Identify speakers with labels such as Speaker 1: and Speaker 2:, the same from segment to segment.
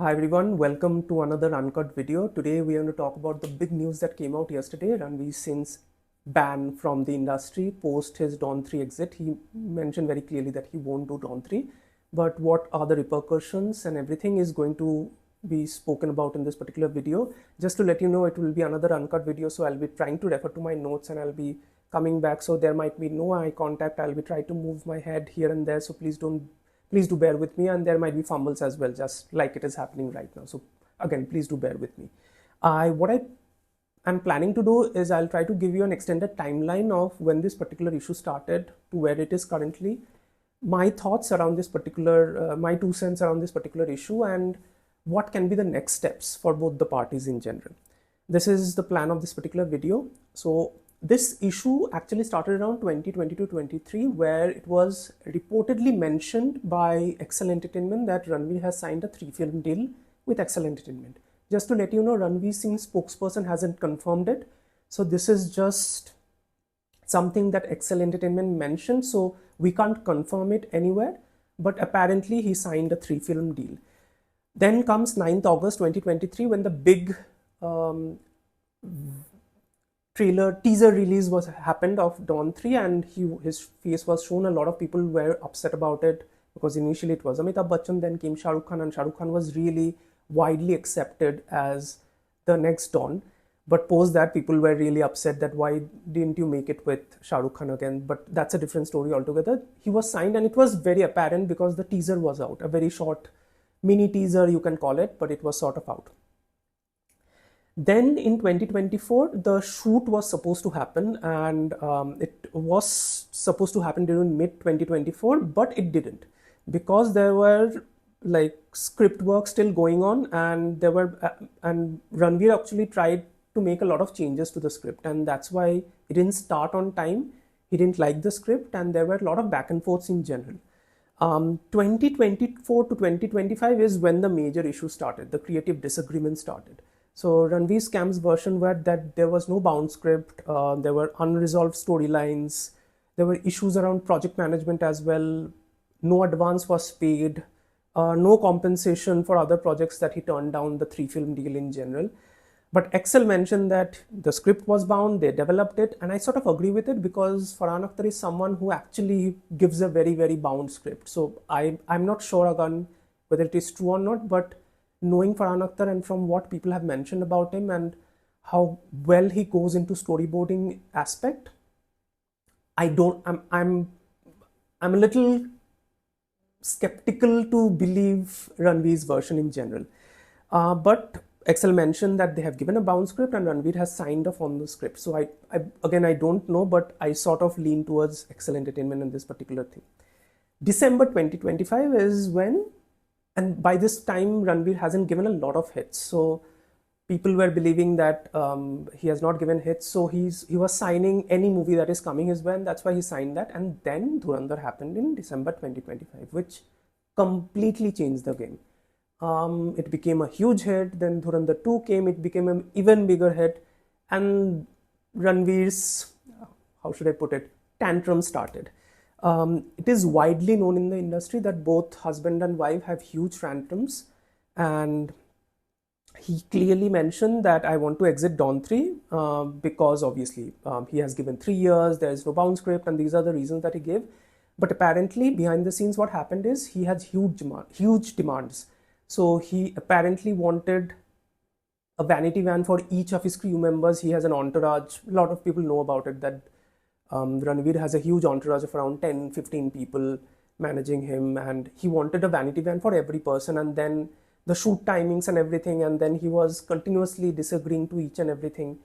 Speaker 1: Hi everyone, welcome to another uncut video. Today we are going to talk about the big news that came out yesterday. Ranveer Singh's ban from the industry post his Dawn 3 exit. He mentioned very clearly that he won't do Dawn 3, but what are the repercussions and everything is going to be spoken about in this particular video. Just to let you know, it will be another uncut video, so I'll be trying to refer to my notes and I'll be coming back, so there might be no eye contact. I'll be trying to move my head here and there, so please do bear with me, and there might be fumbles as well, just like it is happening right now. So again, please do bear with me. What I am planning to do is I'll try to give you an extended timeline of when this particular issue started to where it is currently, my thoughts around this particular, my 2 cents around this particular issue, and what can be the next steps for both the parties in general. This is the plan of this particular video. So this issue actually started around 2022-23, where it was reportedly mentioned by Excel Entertainment that Ranveer has signed a 3-film deal with Excel Entertainment. Just to let you know, Ranveer Singh's spokesperson hasn't confirmed it. So this is just something that Excel Entertainment mentioned. So we can't confirm it anywhere, but apparently he signed a 3-film deal. Then comes 9th August 2023, when the big teaser release was happened of Dawn 3, and his face was shown. A lot of people were upset about it because initially it was Amitabh Bachchan, then came Shah Rukh Khan, and Shah Rukh Khan was really widely accepted as the next Dawn. But post that, people were really upset that why didn't you make it with Shah Rukh Khan again? But that's a different story altogether. He was signed, and it was very apparent because the teaser was out, a very short mini teaser you can call it, but it was sort of out. Then in 2024, the shoot was supposed to happen, and it was supposed to happen during mid 2024, but it didn't, because there were like script work still going on, and and Ranveer actually tried to make a lot of changes to the script, and that's why it didn't start on time. He didn't like the script, and there were a lot of back and forths in general. 2024 to 2025 is when the major issue started, the creative disagreement started. So Ranveer's Camp's version were that there was no bound script, there were unresolved storylines, there were issues around project management as well, no advance was paid, no compensation for other projects that he turned down, the 3-film deal in general. But Excel mentioned that the script was bound, they developed it, and I sort of agree with it because Farhan Akhtar is someone who actually gives a very, very bound script. So I'm not sure again whether it is true or not, but knowing Farhan Akhtar and from what people have mentioned about him and how well he goes into storyboarding aspect, I'm a little skeptical to believe Ranveer's version in general. But Excel mentioned that they have given a bound script and Ranveer has signed off on the script. So I don't know, but I sort of lean towards Excel Entertainment in this particular thing. December 2025 is when, and by this time Ranveer hasn't given a lot of hits. So people were believing that he has not given hits. So he was signing any movie that is coming his way, and that's why he signed that. And then Dhurandhar happened in December 2025, which completely changed the game. It became a huge hit. Then Dhurandhar 2 came, it became an even bigger hit, and Ranveer's, how should I put it, tantrum started. It is widely known in the industry that both husband and wife have huge tantrums, and he clearly mentioned that I want to exit Dawn 3 because obviously he has given 3 years, there is no bound script, and these are the reasons that he gave. But apparently behind the scenes what happened is he has huge demands. So he apparently wanted a vanity van for each of his crew members. He has an entourage. A lot of people know about it, that Ranveer has a huge entourage of around 10-15 people managing him, and he wanted a vanity van for every person, and then the shoot timings and everything, and then he was continuously disagreeing to each and everything.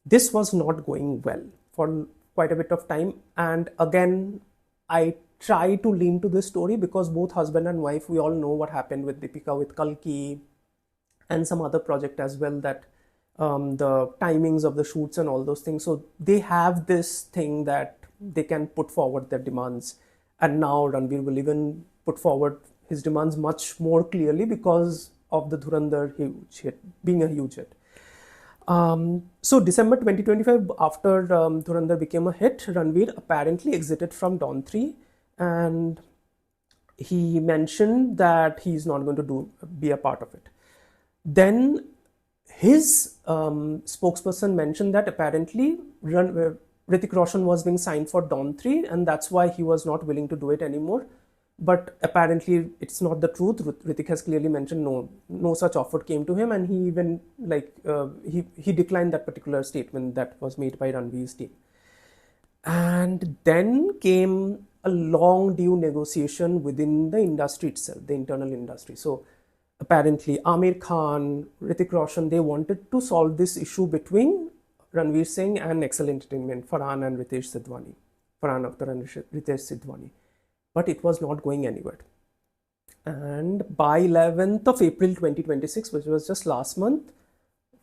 Speaker 1: This was not going well for quite a bit of time, and again I try to lean to this story because both husband and wife, we all know what happened with Deepika with Kalki and some other project as well, that the timings of the shoots and all those things. So they have this thing that they can put forward their demands, and now Ranveer will even put forward his demands much more clearly because of the Dhurandhar huge hit, being a huge hit. So December 2025, after Dhurandhar became a hit, Ranveer apparently exited from Dawn 3, and he mentioned that he's not going to be a part of it. Then his spokesperson mentioned that apparently Hrithik Roshan was being signed for Dawn 3, and that's why he was not willing to do it anymore. But apparently it's not the truth. Hrithik has clearly mentioned no such offer came to him, and he even he declined that particular statement that was made by Ranveer's team. And then came a long due negotiation within the industry itself, the internal industry. So apparently Amir Khan, Hrithik Roshan, they wanted to solve this issue between Ranveer Singh and Excel Entertainment, Farhan and Ritesh Sidhwani, Farhan Akhtar and Ritesh Sidhwani. But it was not going anywhere. And by 11th of April 2026, which was just last month,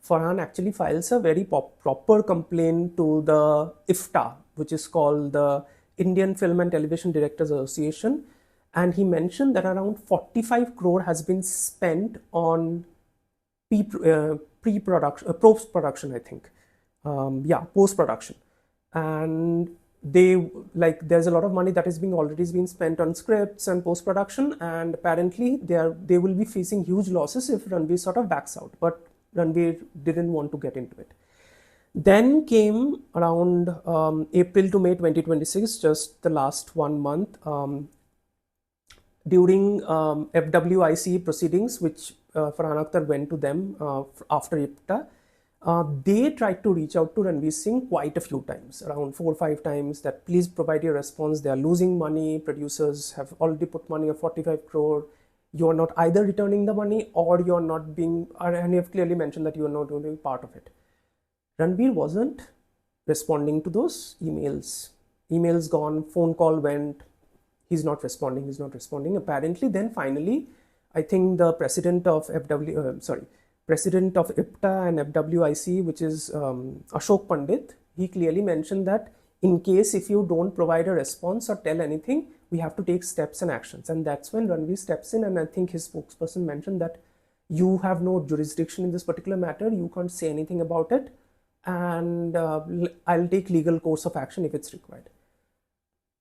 Speaker 1: Farhan actually files a very proper complaint to the IFTA, which is called the Indian Film and Television Directors Association. And he mentioned that around 45 crore has been spent on pre-production, post-production, I think. Post-production. And there's a lot of money that is already been spent on scripts and post-production, and apparently they will be facing huge losses if Ranveer sort of backs out. But Ranveer didn't want to get into it. Then came around April to May 2026, just the last 1 month, during FWIC proceedings, which Farhan Akhtar went to them after IPTA. They tried to reach out to Ranveer Singh quite a few times, around 4 or 5 times, that please provide your response. They are losing money. Producers have already put money of 45 crore. You are not either returning the money or you're not being, and you have clearly mentioned that you are not going to be part of it. Ranveer wasn't responding to those emails. Emails gone, phone call went, he's not responding. Apparently, then finally, I think the president of president of IPTA and FWIC, which is Ashok Pandit, he clearly mentioned that in case if you don't provide a response or tell anything, we have to take steps and actions. And that's when Ranveer steps in, and I think his spokesperson mentioned that you have no jurisdiction in this particular matter, you can't say anything about it, and I'll take legal course of action if it's required.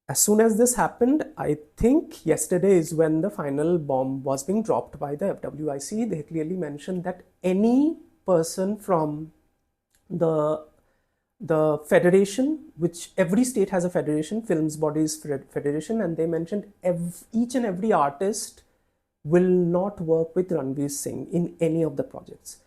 Speaker 1: As soon as this happened, I think yesterday is when the final bomb was being dropped by the FWIC. They clearly mentioned that any person from the federation, which every state has a federation, Films Bodies Federation, and they mentioned each and every artist will not work with Ranveer Singh in any of the projects.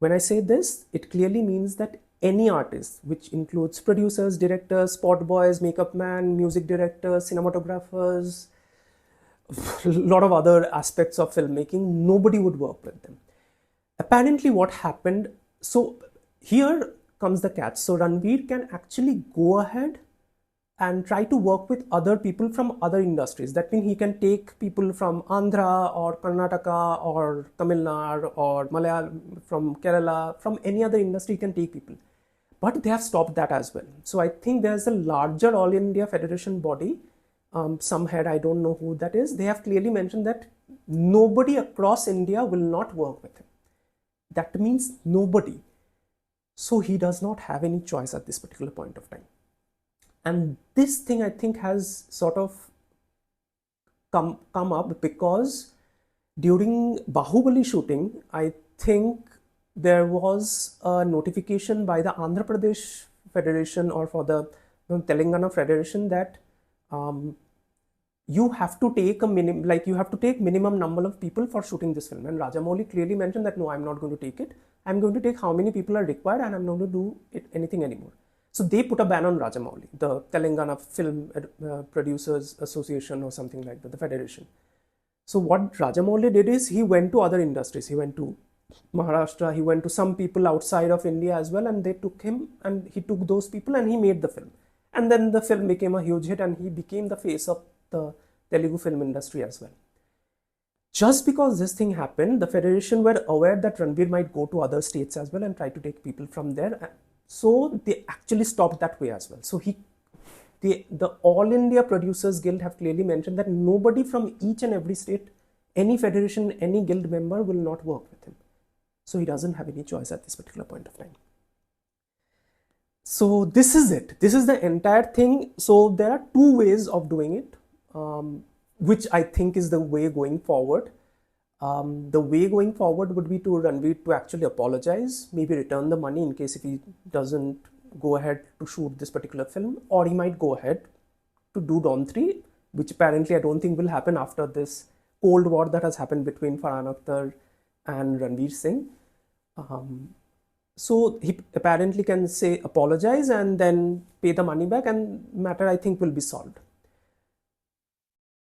Speaker 1: When I say this, it clearly means that any artist, which includes producers, directors, spot boys, makeup man, music directors, cinematographers, a lot of other aspects of filmmaking, nobody would work with them. Apparently what happened, so here comes the catch. So Ranveer can actually go ahead and try to work with other people from other industries. That means he can take people from Andhra or Karnataka or Tamil Nadu or Malayalam, from Kerala, from any other industry he can take people. But they have stopped that as well. So I think there's a larger All India Federation body, some head, I don't know who that is. They have clearly mentioned that nobody across India will not work with him. That means nobody. So he does not have any choice at this particular point of time. And this thing I think has sort of come up because during Bahubali shooting, I think there was a notification by the Andhra Pradesh Federation or for the Telangana Federation that you have to take minimum number of people for shooting this film. And Rajamouli clearly mentioned that no, I'm not going to take it. I'm going to take how many people are required, and I'm not going to do anything anymore. So they put a ban on Rajamouli, the Telangana Film Producers Association or something like that, the federation. So what Rajamouli did is he went to other industries. He went to Maharashtra, he went to some people outside of India as well, and they took him, and he took those people and he made the film. And then the film became a huge hit, and he became the face of the Telugu film industry as well. Just because this thing happened, the federation were aware that Ranveer might go to other states as well and try to take people from there. So they actually stopped that way as well. So the All India Producers Guild have clearly mentioned that nobody from each and every state, any federation, any guild member will not work with him. So he doesn't have any choice at this particular point of time. So this is it. This is the entire thing. So there are two ways of doing it. which I think is the way going forward. The way going forward would be to Ranveer to actually apologize, maybe return the money in case if he doesn't go ahead to shoot this particular film, or he might go ahead to do Dawn 3, which apparently I don't think will happen after this Cold War that has happened between Farhan Akhtar and Ranveer Singh. So he apparently can say apologize and then pay the money back, and matter I think will be solved.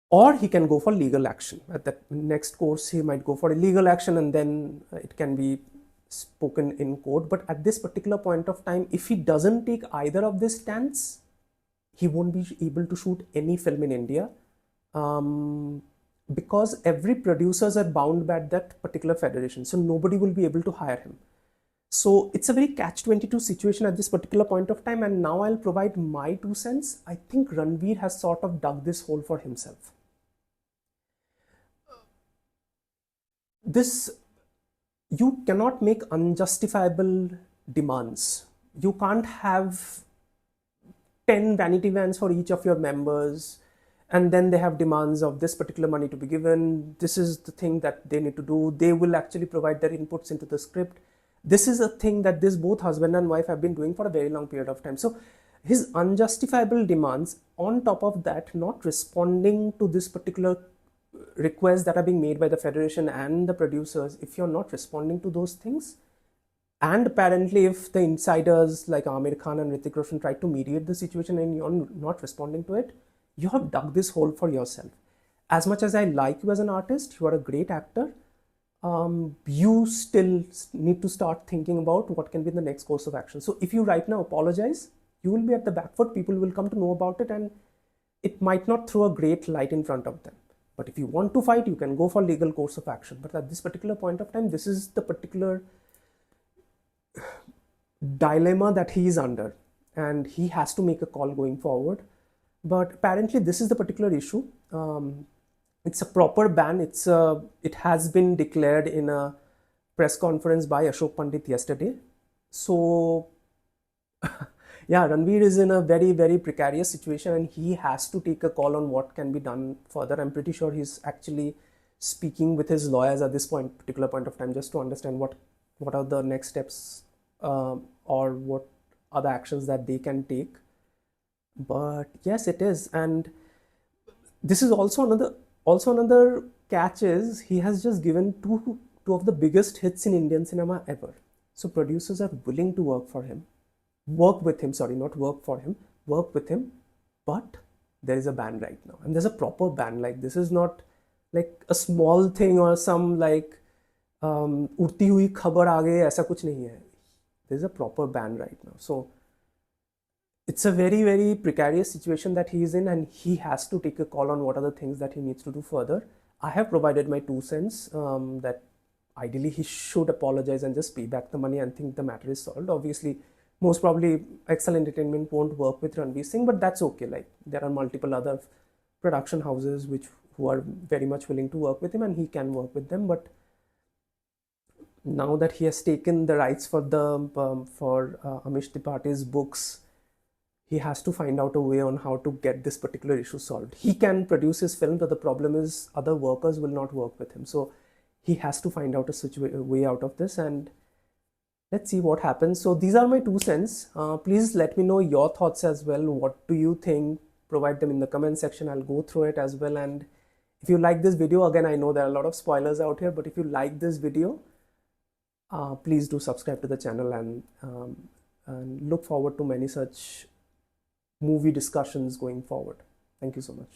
Speaker 1: Or he can go for legal action. At the next course, he might go for a legal action and then it can be spoken in court. But at this particular point of time, if he doesn't take either of this stance, he won't be able to shoot any film in India, because every producers are bound by that particular federation. So nobody will be able to hire him. So it's a very catch-22 situation at this particular point of time. And now I'll provide my 2 cents. I think Ranveer has sort of dug this hole for himself. You cannot make unjustifiable demands. You can't have 10 vanity vans for each of your members, and then they have demands of this particular money to be given. This is the thing that they need to do. They will actually provide their inputs into the script. This is a thing that this both husband and wife have been doing for a very long period of time. So his unjustifiable demands, on top of that, not responding to this particular requests that are being made by the federation and the producers, if you're not responding to those things, and apparently if the insiders like Aamir Khan and Hrithik Roshan try to mediate the situation and you're not responding to it, you have dug this hole for yourself. As much as I like you as an artist, you are a great actor, you still need to start thinking about what can be the next course of action. So if you right now apologize, you will be at the back foot, people will come to know about it, and it might not throw a great light in front of them. But if you want to fight, you can go for legal course of action. But at this particular point of time, this is the particular dilemma that he is under, and he has to make a call going forward. But apparently this is the particular issue. It's a proper ban. It has been declared in a press conference by Ashok Pandit yesterday. So yeah, Ranveer is in a very, very precarious situation, and he has to take a call on what can be done further. I'm pretty sure he's actually speaking with his lawyers at this particular point of time, just to understand what are the next steps, or what are the actions that they can take. But yes, it is. And this is also another catch is he has just given two of the biggest hits in Indian cinema ever. So producers are willing to work with him, but there is a ban right now, and there's a proper ban. Like, this is not like a small thing or some like उड़ती हुई खबर आ गई, ऐसा कुछ नहीं है. There's a proper ban right now. So it's a very, very precarious situation that he is in, and he has to take a call on what are the things that he needs to do further. I have provided my 2 cents, that ideally he should apologize and just pay back the money and think the matter is solved. Obviously, most probably Excel Entertainment won't work with Ranveer Singh, but that's okay. Like, there are multiple other production houses who are very much willing to work with him, and he can work with them. But now that he has taken the rights for Amish Tripaঠি's books, he has to find out a way on how to get this particular issue solved. He can produce his film, but the problem is other workers will not work with him. So he has to find out a way out of this, and let's see what happens. So these are my 2 cents. Please let me know your thoughts as well. What do you think? Provide them in the comment section. I'll go through it as well. And if you like this video, again, I know there are a lot of spoilers out here, but if you like this video, please do subscribe to the channel, and look forward to many such movie discussions going forward. Thank you so much.